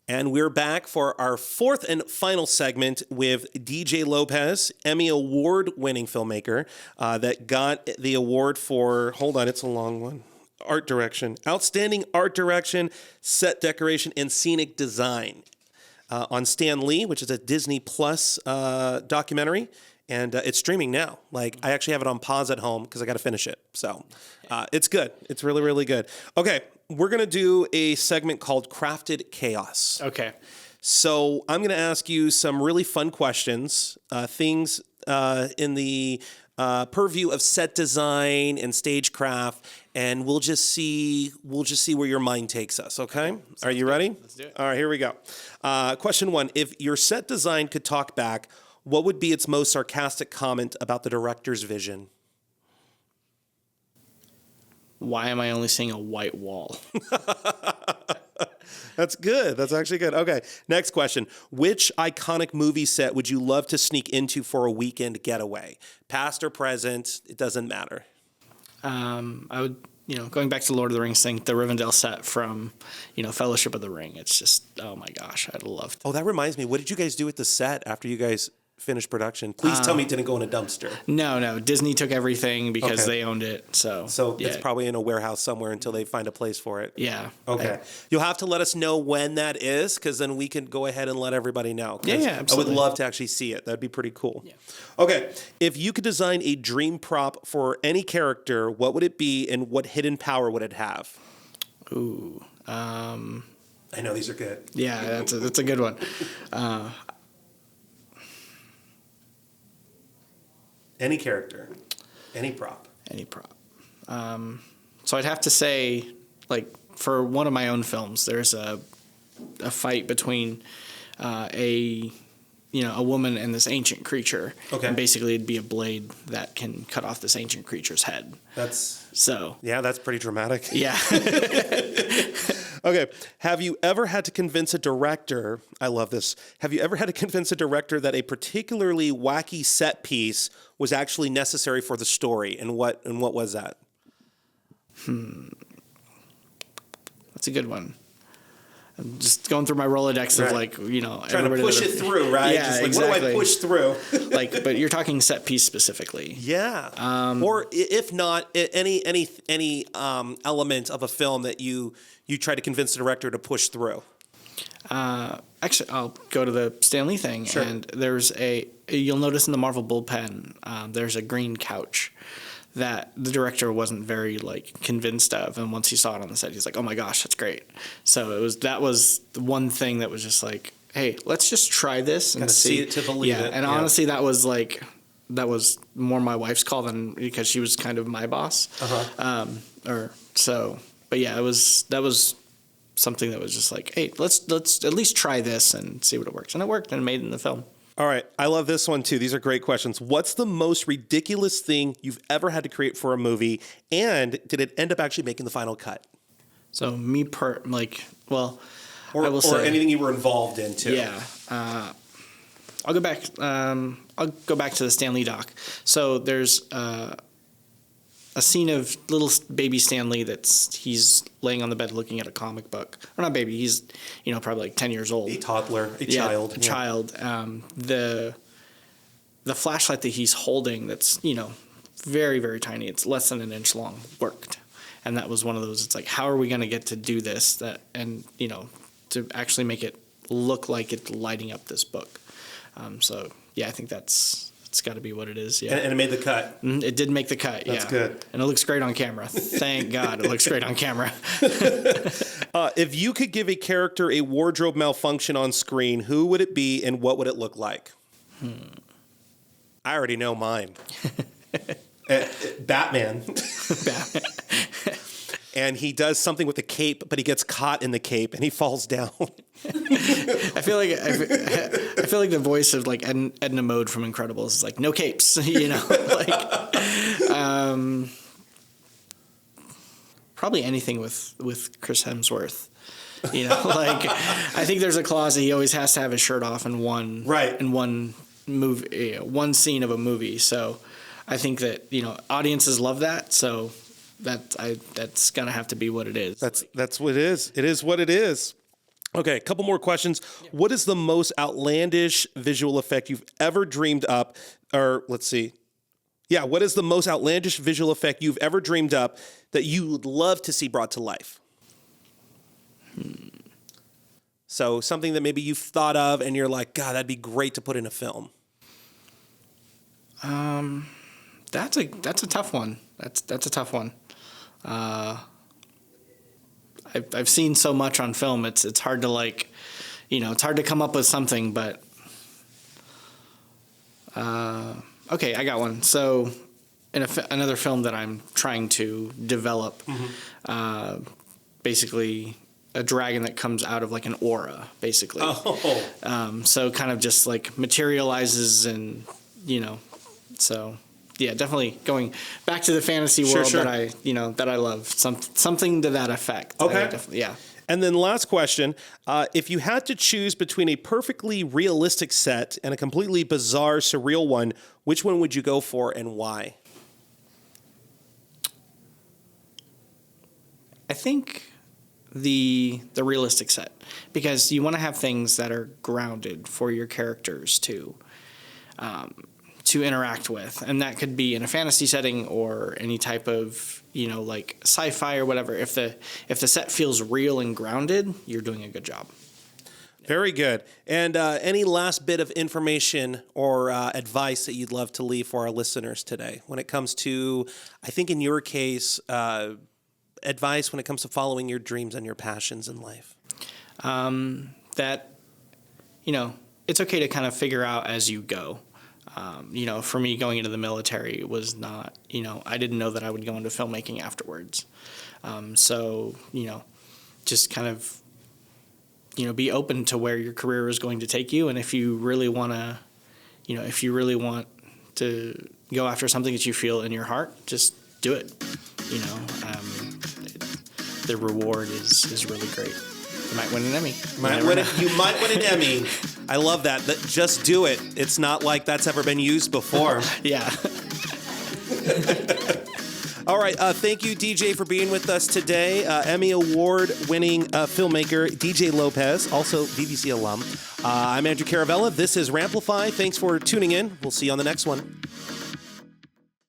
And we're back for our fourth and final segment with DJ Lopez, Emmy-award-winning filmmaker that got the award for, hold on, it's a long one, art direction. Outstanding art direction, set decoration, and scenic design on Stan Lee, which is a Disney Plus documentary. And it's streaming now. Like, I actually have it on pause at home because I got to finish it. So it's good. It's really, really good. Okay, we're going to do a segment called Crafted Chaos. Okay. So I'm going to ask you some really fun questions, things in the purview of set design and stagecraft, and we'll just see where your mind takes us. Okay? Are you ready? Let's do it. All right, here we go. Question 1: if your set design could talk back, what would be its most sarcastic comment about the director's vision? Why am I only seeing a white wall? That's good. That's actually good. Okay, next question. Which iconic movie set would you love to sneak into for a weekend getaway? Past or present, it doesn't matter. I would, going back to Lord of the Rings thing, the Rivendell set from, Fellowship of the Ring. It's just, oh my gosh, I'd love to. Oh, that reminds me. What did you guys do with the set after you guys finished production? Please tell me it didn't go in a dumpster. No. Disney took everything because they owned it. So yeah. It's probably in a warehouse somewhere until they find a place for it. Yeah. Okay. You'll have to let us know when that is, because then we can go ahead and let everybody know. Yeah, absolutely. I would love to actually see it. That'd be pretty cool. Yeah. Okay. If you could design a dream prop for any character, what would it be and what hidden power would it have? Ooh. I know these are good. Yeah, that's a good one. Any character, any prop. So I'd have to say, like, for one of my own films, there's a fight between a woman and this ancient creature. Okay. And basically it'd be a blade that can cut off this ancient creature's head. That's pretty dramatic. Yeah. Okay. Have you ever had to convince a director, I love this, have you ever had to convince a director that a particularly wacky set piece was actually necessary for the story? And what was that? That's a good one. I'm just going through my Rolodex of trying to push it through, right? Yeah, just like, exactly. What do I push through? But you're talking set piece specifically. Yeah. Or if not, any element of a film that you try to convince the director to push through. Actually, I'll go to the Stan Lee thing. Sure. And you'll notice in the Marvel bullpen, there's a green couch that the director wasn't very convinced of, and once he saw it on the set, he's like, "Oh my gosh, that's great!" So that was the one thing that was just like, "Hey, let's just try this and see it to believe it." And honestly, that was more my wife's call than because she was kind of my boss. But yeah, that was something that was just like, "Hey, let's at least try this and see what it works," and it worked, and it made it in the film. All right. I love this one too. These are great questions. What's the most ridiculous thing you've ever had to create for a movie? And did it end up actually making the final cut? So I will or say anything you were involved in too. Yeah. I'll go back to the Stan Lee doc. So there's a scene of little baby Stan Lee he's laying on the bed looking at a comic book. Or not baby, he's probably 10 years old. A toddler, child. Yeah. The flashlight that he's holding that's, very, very tiny, it's less than an inch long, worked. And that was one of those, it's like, how are we going to get to do this to actually make it look like it's lighting up this book. So yeah, I think it's got to be what it is. Yeah. And it made the cut. It did make the cut. That's good. And it looks great on camera. Thank God it looks great on camera. If you could give a character a wardrobe malfunction on screen, who would it be and what would it look like? I already know mine. Batman. Batman. And he does something with the cape, but he gets caught in the cape and he falls down. I feel like the voice of Edna Mode from Incredibles is like, no capes, probably anything with Chris Hemsworth. I think there's a clause that he always has to have his shirt off in one movie, one scene of a movie. So I think that audiences love that. So that's gonna have to be what it is. That's what it is. It is what it is. Okay, a couple more questions. What is the most outlandish visual effect you've ever dreamed up? Or let's see. Yeah, what is the most outlandish visual effect you've ever dreamed up that you would love to see brought to life? So something that maybe you've thought of and you're like, God, that'd be great to put in a film. That's a tough one. That's a tough one. I've seen so much on film. It's hard to it's hard to come up with something. But okay, I got one. So in another film that I'm trying to develop, basically a dragon that comes out of like an aura, basically. Oh. So kind of just like materializes and so. Yeah, definitely going back to the fantasy world Sure. that I love. Something to that effect. Okay. Yeah. And then last question, if you had to choose between a perfectly realistic set and a completely bizarre, surreal one, which one would you go for and why? I think the realistic set, because you want to have things that are grounded for your characters to interact with, and that could be in a fantasy setting or any type of like sci-fi or whatever. If the set feels real and grounded, you're doing a good job. Very good. And any last bit of information or advice that you'd love to leave for our listeners today when it comes to, I think in your case, advice when it comes to following your dreams and your passions in life? That it's okay to kind of figure out as you go. For me, going into the military was not, I didn't know that I would go into filmmaking afterwards. So, just kind of, be open to where your career is going to take you. And if you really want to go after something that you feel in your heart, just do it. The reward is really great. You might win an Emmy. You might win an Emmy. I love that. Just do it. It's not like that's ever been used before. Yeah. All right. Thank you, DJ, for being with us today. Emmy Award-winning filmmaker DJ Lopez, also VVC alum. I'm Andrew Caravella. This is Ramplify. Thanks for tuning in. We'll see you on the next one.